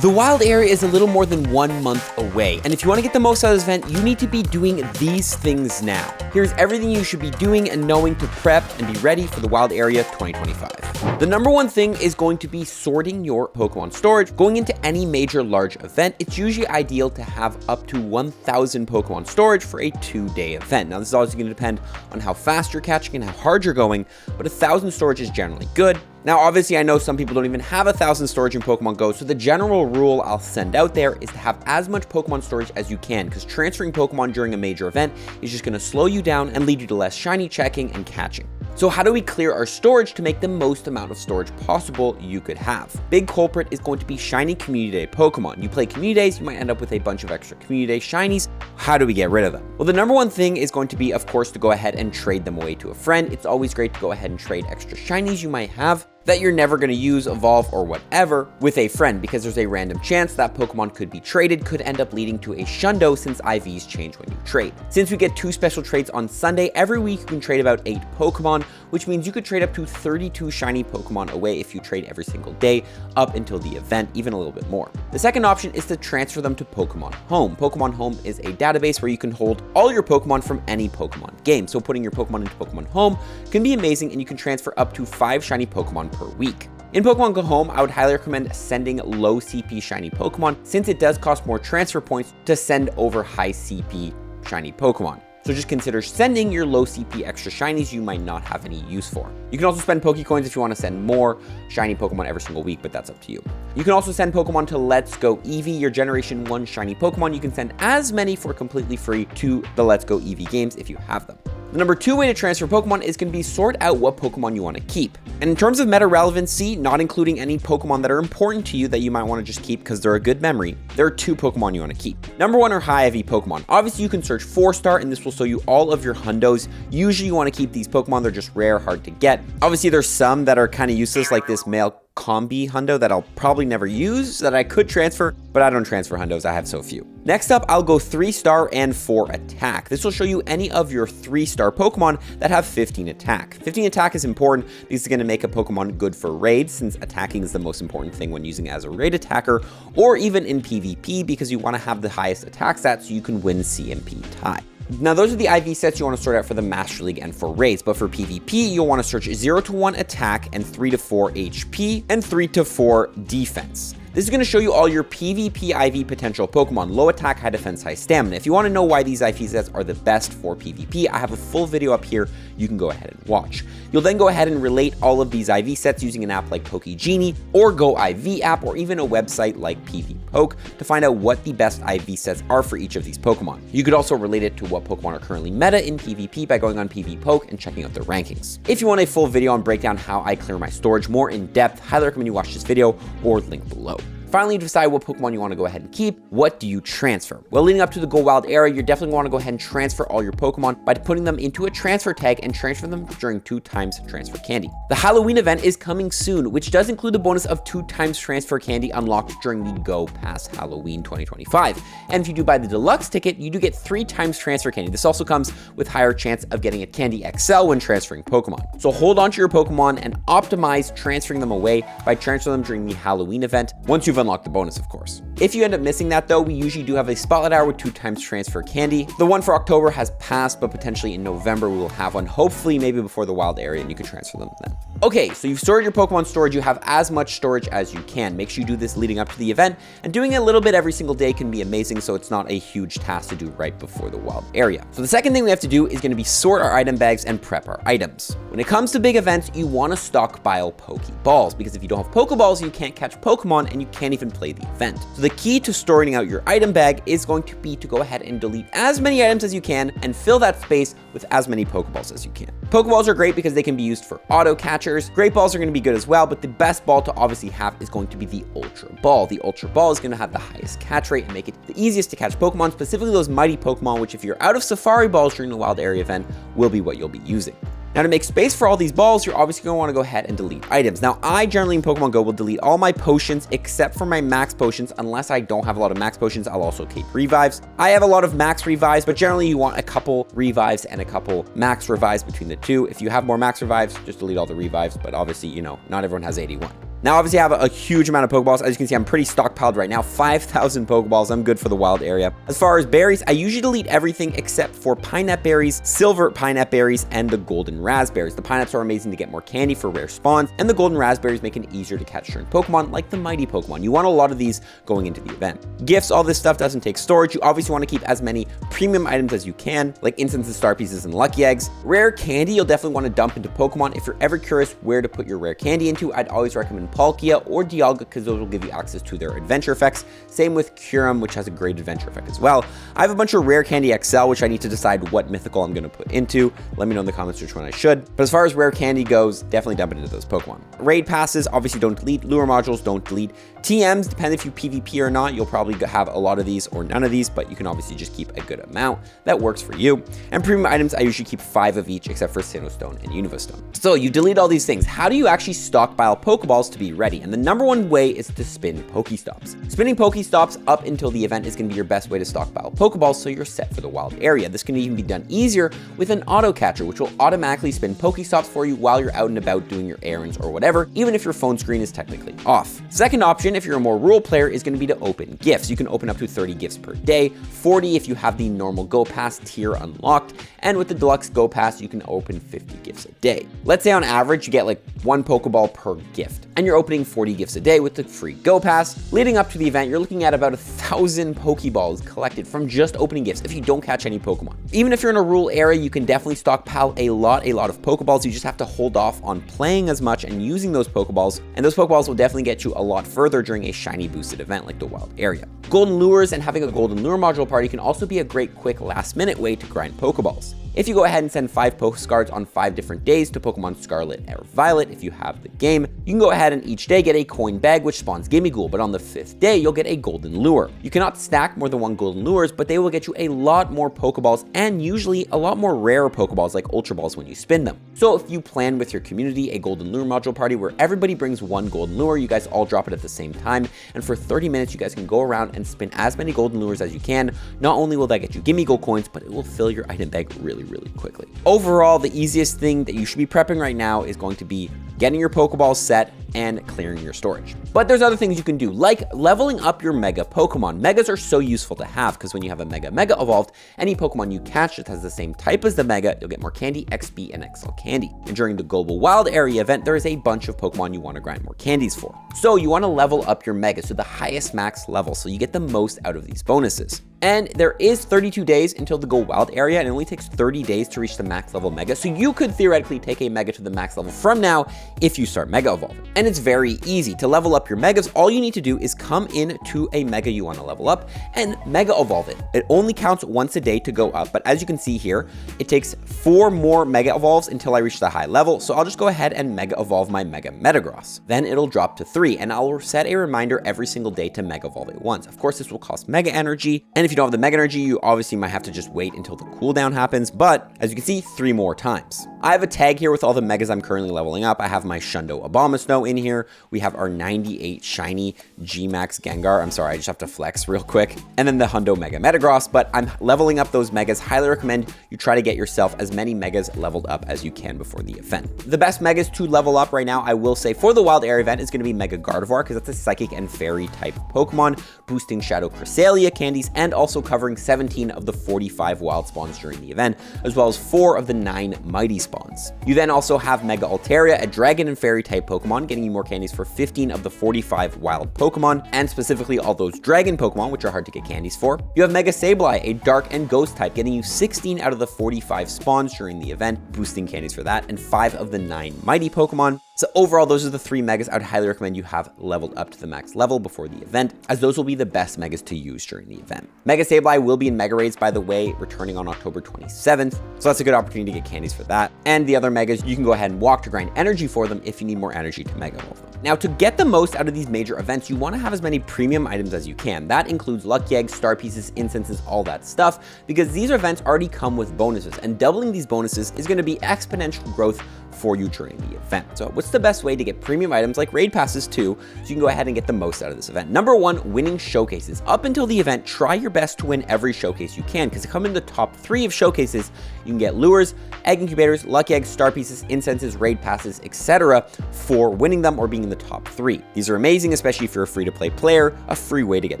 The wild area is a little more than 1 month away, and if you want to get the most out of this event, you need to be doing these things now. Here's everything you should be doing and knowing to prep and be ready for the wild area 2025. The number one thing is going to be sorting your Pokemon storage. Going into any major large event, it's usually ideal to have up to 1,000 Pokemon storage for a 2-day event. Now, this is obviously going to depend on how fast you're catching and how hard you're going, but 1,000 storage is generally good. Now, obviously, I know some people don't even have 1,000 storage in Pokemon Go, so the general rule I'll send out there is to have as much Pokemon storage as you can, because transferring Pokemon during a major event is just going to slow you down and lead you to less shiny checking and catching. So how do we clear our storage to make the most amount of storage possible you could have? Big culprit is going to be shiny community day Pokemon. You play community days, you might end up with a bunch of extra community day shinies. How do we get rid of them? Well, the number one thing is going to be, of course, to go ahead and trade them away to a friend. It's always great to go ahead and trade extra shinies you might have that you're never going to use, evolve, or whatever with a friend, because there's a random chance that Pokemon could be traded, could end up leading to a shundo since IVs change when you trade. Since we get 2 special trades on Sunday, every week you can trade about 8 Pokemon, which means you could trade up to 32 shiny Pokemon away if you trade every single day up until the event, even a little bit more. The second option is to transfer them to Pokemon Home. Pokemon Home is a database where you can hold all your Pokemon from any Pokemon game. So putting your Pokemon into Pokemon Home can be amazing, and you can transfer up to 5 shiny Pokemon per week. In Pokemon Go Home, I would highly recommend sending low CP shiny Pokemon, since it does cost more transfer points to send over high CP shiny Pokemon. So just consider sending your low CP extra shinies you might not have any use for. You can also spend Pokecoins if you want to send more shiny Pokemon every single week, but that's up to you. You can also send Pokemon to Let's Go Eevee, your Generation 1 shiny Pokemon. You can send as many for completely free to the Let's Go Eevee games if you have them. The number 2 way to transfer Pokemon is going to be sort out what Pokemon you want to keep. And in terms of meta relevancy, not including any Pokemon that are important to you that you might want to just keep because they're a good memory, there are 2 Pokemon you want to keep. Number 1 are high IV Pokemon. Obviously, you can search 4-star and this will show you all of your hundos. Usually you want to keep these Pokemon, they're just rare, hard to get. Obviously, there's some that are kind of useless, like this male Combi hundo that I'll probably never use, that I could transfer, but I don't transfer hundos, I have so few. Next up, I'll go 3-star and 4 attack. This will show you any of your 3-star Pokemon that have 15 attack. 15 attack is important. This is going to make a Pokemon good for raids, since attacking is the most important thing when using it as a raid attacker, or even in PvP, because you want to have the highest attack stats so you can win CMP tie. Now, those are the IV sets you want to sort out for the Master League and for raids, but for PvP, you'll want to search 0 to 1 attack and 3 to 4 HP and 3 to 4 defense. This is going to show you all your PvP IV potential Pokemon: low attack, high defense, high stamina. If you want to know why these IV sets are the best for PvP, I have a full video up here you can go ahead and watch. You'll then go ahead and relate all of these IV sets using an app like PokeGenie or Go IV app, or even a website like PvPoke to find out what the best IV sets are for each of these Pokemon. You could also relate it to what Pokemon are currently meta in PvP by going on PvPoke and checking out their rankings. If you want a full video on breakdown how I clear my storage more in depth, highly recommend you watch this video or link below. Finally, to decide what Pokemon you want to go ahead and keep, what do you transfer? Well, leading up to the Go Wild era, you're definitely want to go ahead and transfer all your Pokemon by putting them into a transfer tag and transfer them during 2 times transfer candy. The Halloween event is coming soon, which does include the bonus of 2 times transfer candy unlocked during the Go Pass Halloween 2025. And if you do buy the deluxe ticket, you do get 3 times transfer candy. This also comes with higher chance of getting a Candy XL when transferring Pokemon. So hold on to your Pokemon and optimize transferring them away by transferring them during the Halloween event, once you've unlocked the bonus, of course. If you end up missing that though, we usually do have a spotlight hour with 2 times transfer candy. The one for October has passed, but potentially in November we will have one, hopefully maybe before the wild area, and you can transfer them then. Okay, so you've stored your Pokemon storage, you have as much storage as you can. Make sure you do this leading up to the event, and doing it a little bit every single day can be amazing, so it's not a huge task to do right before the wild area. So the second thing we have to do is going to be sort our item bags and prep our items. When it comes to big events, you want to stockpile Pokeballs, because if you don't have Pokeballs, you can't catch Pokemon and you can't even play the event. So the key to storing out your item bag is going to be to go ahead and delete as many items as you can and fill that space with as many Pokeballs as you can. Pokeballs are great because they can be used for auto catchers. Great balls are going to be good as well, but the best ball to obviously have is going to be the Ultra Ball. The Ultra Ball is going to have the highest catch rate and make it the easiest to catch Pokemon, specifically those mighty Pokemon, which if you're out of Safari Balls during the wild area event, will be what you'll be using. Now, to make space for all these balls, you're obviously going to want to go ahead and delete items. Now, I generally in Pokemon Go will delete all my potions except for my max potions. Unless I don't have a lot of max potions, I'll also keep revives. I have a lot of max revives, but generally you want a couple revives and a couple max revives between the two. If you have more max revives, just delete all the revives, but obviously, you know, not everyone has 81. Now, obviously, I have a huge amount of Pokeballs. As you can see, I'm pretty stockpiled right now. 5,000 Pokeballs. I'm good for the wild area. As far as berries, I usually delete everything except for pineapple berries, silver pineapple berries, and the golden raspberries. The pineapples are amazing to get more candy for rare spawns, and the golden raspberries make it easier to catch certain Pokemon, like the mighty Pokemon. You want a lot of these going into the event. Gifts, all this stuff doesn't take storage. You obviously want to keep as many premium items as you can, like instances, star pieces, and lucky eggs. Rare candy, you'll definitely want to dump into Pokemon. If you're ever curious where to put your rare candy into, I'd always recommend Palkia or Dialga, because those will give you access to their adventure effects. Same with Kyurem, which has a great adventure effect as well. I have a bunch of rare candy XL, which I need to decide what mythical I'm going to put into. Let me know in the comments which one I should. But as far as rare candy goes, definitely dump it into those Pokemon. Raid passes, obviously don't delete. Lure modules, don't delete. TMs, depending if you PvP or not, you'll probably have a lot of these or none of these, but you can obviously just keep a good amount that works for you. And premium items, I usually keep 5 of each, except for Sinnoh Stone and Unova Stone. So you delete all these things. How do you actually stockpile Pokeballs to be ready? And the number one way is to spin Pokestops. Spinning Pokestops up until the event is going to be your best way to stockpile Pokeballs, so you're set for the wild area. This can even be done easier with an auto catcher, which will automatically spin Pokestops for you while you're out and about doing your errands or whatever, even if your phone screen is technically off. Second option, if you're a more rural player, is going to be to open gifts. You can open up to 30 gifts per day, 40 if you have the normal Go Pass tier unlocked, and with the deluxe Go Pass, you can open 50 gifts a day. Let's say on average, you get like 1 Pokeball per gift, and you're opening 40 gifts a day with the free Go Pass. Leading up to the event, you're looking at about 1,000 Pokeballs collected from just opening gifts if you don't catch any Pokemon. Even if you're in a rural area, you can definitely stockpile a lot of Pokeballs. You just have to hold off on playing as much and using those Pokeballs, and those Pokeballs will definitely get you a lot further during a shiny boosted event like the wild area. Golden lures and having a golden lure module party can also be a great quick last minute way to grind Pokeballs. If you go ahead and send 5 postcards on 5 different days to Pokemon Scarlet or Violet, if you have the game, you can go ahead and each day get a coin bag which spawns Gimmighoul, but on the 5th day, you'll get a golden lure. You cannot stack more than 1 golden lures, but they will get you a lot more Pokeballs and usually a lot more rare Pokeballs like Ultra Balls when you spin them. So if you plan with your community a golden lure module party where everybody brings 1 golden lure, you guys all drop it at the same time, and for 30 minutes, you guys can go around and spin as many golden lures as you can. Not only will that get you Gimmighoul coins, but it will fill your item bag really quickly. Overall, the easiest thing that you should be prepping right now is going to be getting your Pokeballs set and clearing your storage. But there's other things you can do, like leveling up your Mega Pokemon. Megas are so useful to have because when you have a Mega evolved, any Pokemon you catch that has the same type as the Mega, you'll get more candy, XP, and XL candy. And during the Global Wild Area event, there is a bunch of Pokemon you want to grind more candies for. So you want to level up your Megas to the highest max level so you get the most out of these bonuses. And there is 32 days until the Go Wild area, and it only takes 30 days to reach the max level Mega. So you could theoretically take a Mega to the max level from now if you start Mega evolving. And it's very easy. To level up your Megas, all you need to do is come in to a Mega you want to level up and Mega evolve it. It only counts once a day to go up, but as you can see here, it takes 4 more Mega evolves until I reach the high level. So I'll just go ahead and Mega evolve my Mega Metagross. Then it'll drop to 3, and I'll set a reminder every single day to Mega evolve it once. Of course, this will cost Mega Energy, and if you don't have the Mega Energy, you obviously might have to just wait until the cooldown happens, but as you can see, 3 more times. I have a tag here with all the Megas I'm currently leveling up. I have my Shundo Abomasnow in here. We have our 98 shiny GMAX Gengar. I'm sorry, I just have to flex real quick. And then the Hundo Mega Metagross, but I'm leveling up those Megas. Highly recommend you try to get yourself as many Megas leveled up as you can before the event. The best Megas to level up right now, I will say, for the Wild Area event is going to be Mega Gardevoir, because that's a Psychic and Fairy type Pokemon, boosting Shadow Cresselia candies, and also covering 17 of the 45 wild spawns during the event, as well as 4 of the 9 mighty spawns. You then also have Mega Altaria, a Dragon and Fairy type Pokemon, getting you more candies for 15 of the 45 wild Pokemon, and specifically all those Dragon Pokemon, which are hard to get candies for. You have Mega Sableye, a Dark and Ghost type, getting you 16 out of the 45 spawns during the event, boosting candies for that, and 5 of the 9 mighty Pokemon. So overall, those are the 3 Megas I would highly recommend you have leveled up to the max level before the event, as those will be the best Megas to use during the event. Mega Sableye will be in Mega Raids, by the way, returning on October 27th, so that's a good opportunity to get candies for that. And the other Megas, you can go ahead and walk to grind energy for them if you need more energy to Mega evolve them. Now, to get the most out of these major events, you want to have as many premium items as you can. That includes lucky eggs, star pieces, incenses, all that stuff, because these events already come with bonuses, and doubling these bonuses is going to be exponential growth for you during the event. So what's the best way to get premium items like raid passes too, so you can go ahead and get the most out of this event? Number 1, winning showcases. Up until the event, try your best to win every showcase you can, because to come in the top 3 of showcases, you can get lures, egg incubators, lucky eggs, star pieces, incenses, raid passes, etc. for winning them or being in the top 3. These are amazing, especially if you're a free-to-play player, a free way to get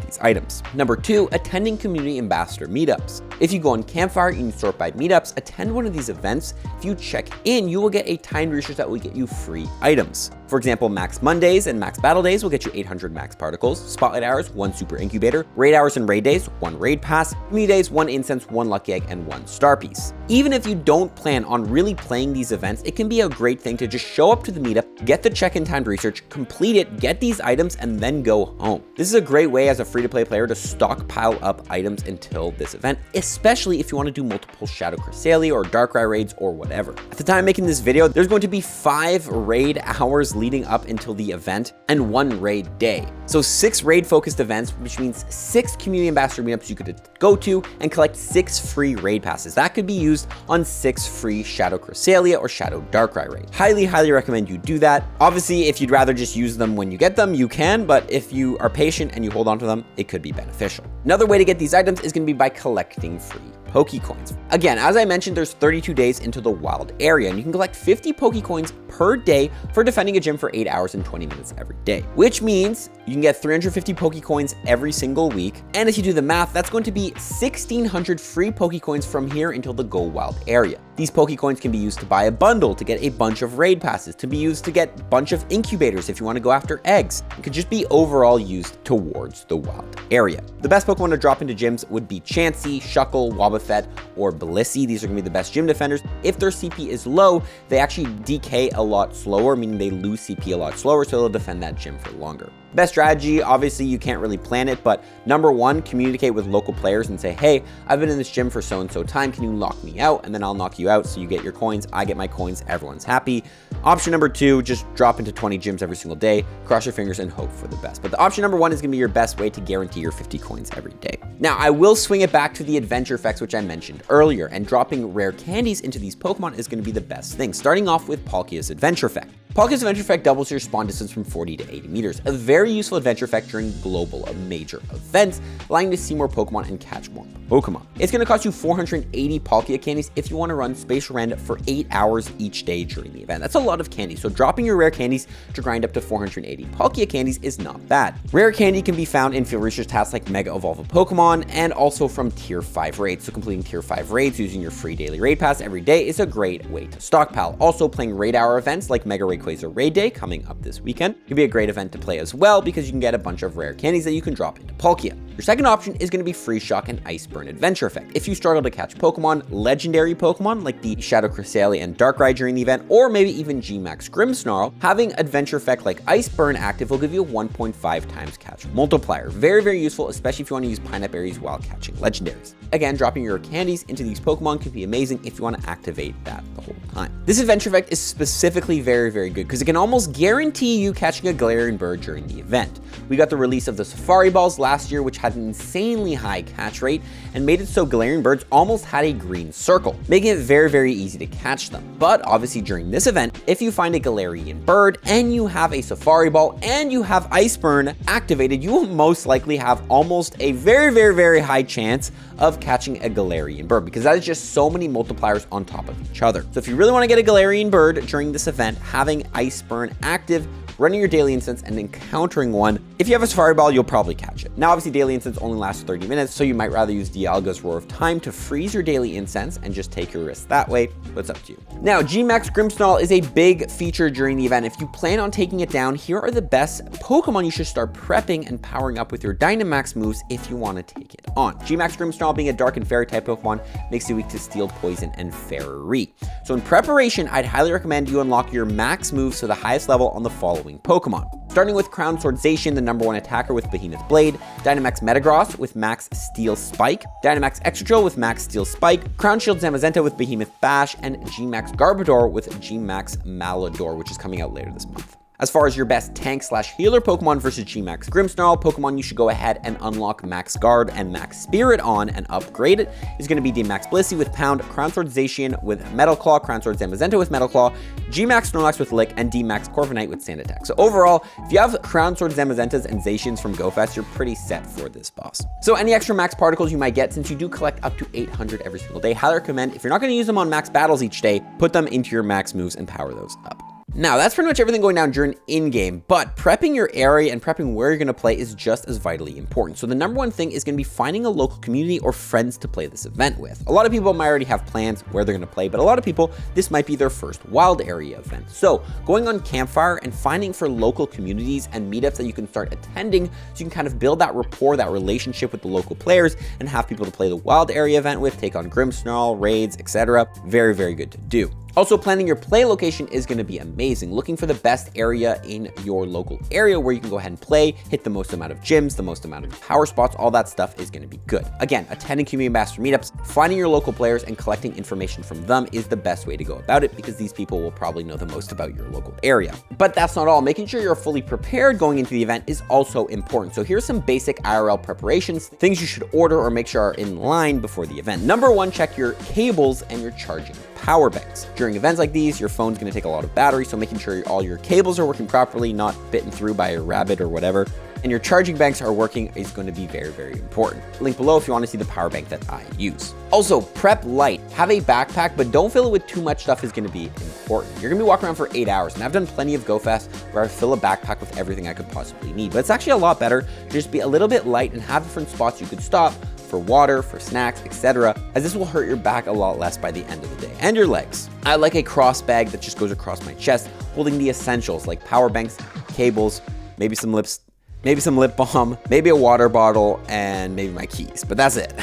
these items. Number 2, attending community ambassador meetups. If you go on Campfire and you sort by meetups, attend one of these events. If you check in, you will get a timed research that will get you free items. For example, Max Mondays and Max Battle Days will get you 800 Max Particles, Spotlight Hours, 1 Super Incubator, Raid Hours and Raid Days, 1 Raid Pass, Community Days, 1 Incense, 1 Lucky Egg, and 1 Star Piece. Even if you don't plan on really playing these events, it can be a great thing to just show up to the meetup, get the check-in timed research, complete it, get these items, and then go home. This is a great way as a free-to-play player to stockpile up items until this event, especially if you want to do multiple Shadow Cresselia or Darkrai raids or whatever. At the time of making this video, there's going to be 5 raid hours leading up until the event and 1 raid day. So 6 raid focused events, which means 6 community ambassador meetups you could go to and collect 6 free raid passes. That could be used on 6 free Shadow Cresselia or Shadow Darkrai raids. Highly recommend you do that. Obviously, if you'd rather just use them when you get them, you can, but if you are patient and you hold on to them, it could be beneficial. Another way to get these items is going to be by collecting free Pokecoins. Again, as I mentioned, there's 32 days into the wild area, and you can collect 50 Pokecoins per day for defending a gym for 8 hours and 20 minutes every day, which means you can get 350 Pokecoins every single week. And if you do the math, that's going to be 1,600 free Pokecoins from here until the Go Wild area. These Pokecoins can be used to buy a bundle, to get a bunch of raid passes, to be used to get a bunch of incubators if you want to go after eggs. It could just be overall used towards the wild area. The best Pokemon to drop into gyms would be Chansey, Shuckle, Wobbuffet, or Blissey. These are going to be the best gym defenders. If their CP is low, they actually decay a lot slower, meaning they lose CP a lot slower, so they'll defend that gym for longer. Best strategy, obviously you can't really plan it, but number 1, communicate with local players and say, hey, I've been in this gym for so-and-so time, can you knock me out? And then I'll knock you out, so you get your coins, I get my coins, everyone's happy. Option number 2, just drop into 20 gyms every single day, cross your fingers and hope for the best. But the option number 1 is going to be your best way to guarantee your 50 coins every day. Now, I will swing it back to the adventure effects, which I mentioned earlier, and dropping rare candies into these Pokemon is going to be the best thing, starting off with Palkia's adventure effect. Palkia's adventure effect doubles your spawn distance from 40 to 80 meters, a very useful adventure effect during global major events, allowing you to see more Pokemon and catch more Pokemon. It's going to cost you 480 Palkia candies if you want to run Spatial Rend for 8 hours each day during the event. That's a lot of candy, so dropping your rare candies to grind up to 480 Palkia candies is not bad. Rare candy can be found in field research tasks like Mega Evolve a Pokemon and also from Tier 5 raids, so completing Tier 5 raids using your free daily raid pass every day is a great way to stockpile. Also, playing raid hour events like Mega Rayquaza Raid Day coming up this weekend can be a great event to play as well, because you can get a bunch of rare candies that you can drop into Palkia. Your second option is going to be Freeze Shock and Iceburn Adventure Effect. If you struggle to catch Pokemon, legendary Pokemon like the Shadow Cresselia and Darkrai during the event, or maybe even GMAX Grimmsnarl, having Adventure Effect like Iceburn active will give you a 1.5 times catch multiplier. Very useful, especially if you want to use Pineapple Berries while catching legendaries. Again, dropping your candies into these Pokemon could be amazing if you want to activate that the whole time. This adventure effect is specifically very good because it can almost guarantee you catching a Galarian bird during the event. We got the release of the Safari Balls last year, which had an insanely high catch rate and made it so Galarian birds almost had a green circle, making it very easy to catch them. But obviously during this event, if you find a Galarian bird and you have a Safari Ball and you have Iceburn activated, you will most likely have almost a very high chance of catching a Galarian bird, because that is just so many multipliers on top of each other. So if you really want to get a Galarian bird during this event, having Iceburn active, running your daily instance and encountering one, if you have a Safari Ball, you'll probably catch it. Now, obviously, daily incense only lasts 30 minutes, so you might rather use Dialga's Roar of Time to freeze your daily incense and just take your risk that way, but it's up to you. Now, GMAX Grimmsnarl is a big feature during the event. If you plan on taking it down, here are the best Pokemon you should start prepping and powering up with your Dynamax moves if you want to take it on. GMAX Grimmsnarl, being a Dark and Fairy type Pokemon, makes you weak to Steel, Poison, and Fairy. So in preparation, I'd highly recommend you unlock your max moves to the highest level on the following Pokemon. Starting with Crown Swordzation, the #1 attacker with Behemoth Blade, Dynamax Metagross with Max Steel Spike, Dynamax Excadrill with Max Steel Spike, Crown Shield Zamazenta with Behemoth Bash, and GMAX Garbodor with GMAX Malador, which is coming out later this month. As far as your best tank / healer Pokemon versus GMAX Grimmsnarl Pokemon you should go ahead and unlock Max Guard and Max Spirit on and upgrade it is going to be D-Max Blissey with Pound, Crown Sword Zacian with Metal Claw, Crown Sword Zamazenta with Metal Claw, GMAX Snorlax with Lick, and D-Max Corviknight with Sand Attack. So overall, if you have Crown Sword Zamazentas and Zacians from GoFest, you're pretty set for this boss. So any extra max particles you might get, since you do collect up to 800 every single day, highly recommend, if you're not going to use them on max battles each day, put them into your max moves and power those up. Now, that's pretty much everything going down during in-game, but prepping your area and prepping where you're going to play is just as vitally important. So the number one thing is going to be finding a local community or friends to play this event with. A lot of people might already have plans where they're going to play, but a lot of people, this might be their first wild area event. So going on Campfire and finding for local communities and meetups that you can start attending so you can kind of build that rapport, that relationship with the local players and have people to play the wild area event with, take on Grimmsnarl, raids, etc. Very, very good to do. Also, planning your play location is going to be amazing. Looking for the best area in your local area where you can go ahead and play, hit the most amount of gyms, the most amount of power spots, all that stuff is going to be good. Again, attending community ambassador meetups, finding your local players and collecting information from them is the best way to go about it because these people will probably know the most about your local area. But that's not all. Making sure you're fully prepared going into the event is also important. So here's some basic IRL preparations, things you should order or make sure are in line before the event. Number one, check your cables and your charging power banks. During events like these, your phone's going to take a lot of battery, so making sure all your cables are working properly, not bitten through by a rabbit or whatever, and your charging banks are working is going to be very, very important. Link below if you want to see the power bank that I use. Also, prep light. Have a backpack, but don't fill it with too much stuff is going to be important. You're going to be walking around for 8 hours, and I've done plenty of GoFest where I fill a backpack with everything I could possibly need, but it's actually a lot better to just be a little bit light and have different spots you could stop for water, for snacks, etc., as this will hurt your back a lot less by the end of the day, and your legs. I like a cross bag that just goes across my chest, holding the essentials like power banks, cables, maybe some lip balm, maybe a water bottle, and maybe my keys, but that's it.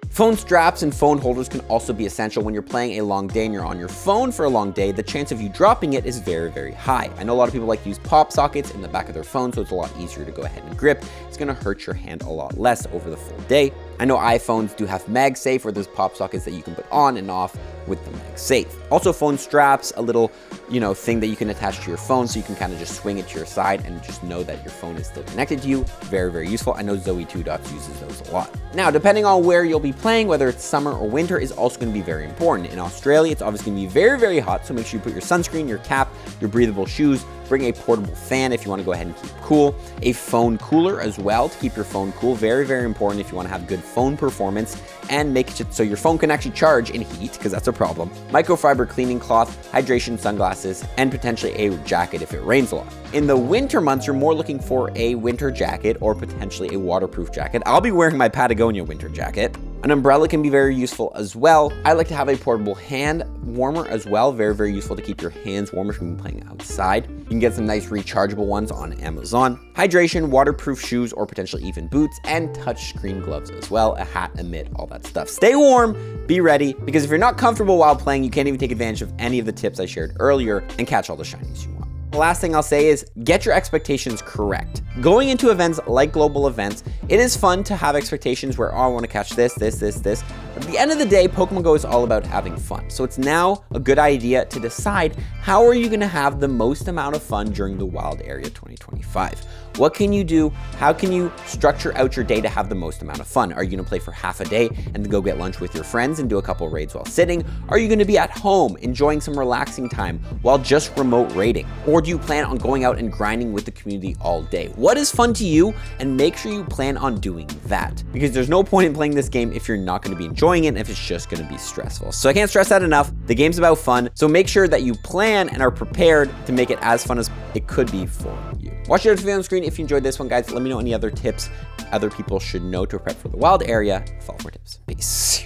Phone straps and phone holders can also be essential when you're playing a long day and you're on your phone for a long day. The chance of you dropping it is very, very high. I know a lot of people like to use pop sockets in the back of their phone, so it's a lot easier to go ahead and grip. It's going to hurt your hand a lot less over the full day. I know iPhones do have MagSafe, where there's pop sockets that you can put on and off with the MagSafe. Also, phone straps, a little, thing that you can attach to your phone so you can kind of just swing it to your side and just know that your phone is still connected to you. Very, very useful. I know Zoe2Dots uses those a lot. Now, depending on where you'll be playing, whether it's summer or winter, is also going to be very important. In Australia, it's obviously going to be very, very hot, so make sure you put your sunscreen, your cap, your breathable shoes, bring a portable fan if you want to go ahead and keep cool, a phone cooler as well to keep your phone cool. Very, very important if you want to have good phone performance and make it so your phone can actually charge in heat, because that's a problem. Microfiber cleaning cloth, hydration sunglasses, and potentially a jacket if it rains a lot. In the winter months, you're more looking for a winter jacket or potentially a waterproof jacket. I'll be wearing my Patagonia winter jacket. An umbrella can be very useful as well. I like to have a portable hand warmer as well. Very, very useful to keep your hands warmer if you're playing outside. You can get some nice rechargeable ones on Amazon. Hydration, waterproof shoes, or potentially even boots, and touchscreen gloves as well. A hat, a mitt, all that stuff. Stay warm, be ready, because if you're not comfortable while playing, you can't even take advantage of any of the tips I shared earlier and catch all the shinies you want. The last thing I'll say is get your expectations correct. Going into events like global events, it is fun to have expectations where, oh, I want to catch this. At the end of the day, Pokemon Go is all about having fun. So it's now a good idea to decide how are you going to have the most amount of fun during the Wild Area 2025. What can you do? How can you structure out your day to have the most amount of fun? Are you going to play for half a day and then go get lunch with your friends and do a couple raids while sitting? Are you going to be at home enjoying some relaxing time while just remote raiding? Or do you plan on going out and grinding with the community all day? What is fun to you? And make sure you plan on doing that, because there's no point in playing this game if you're not going to be enjoying it and if it's just going to be stressful. So I can't stress that enough. The game's about fun. So make sure that you plan and are prepared to make it as fun as it could be for you. Watch the other video on the screen if you enjoyed this one, guys. Let me know any other tips other people should know to prep for the wild area. Follow for tips. Peace.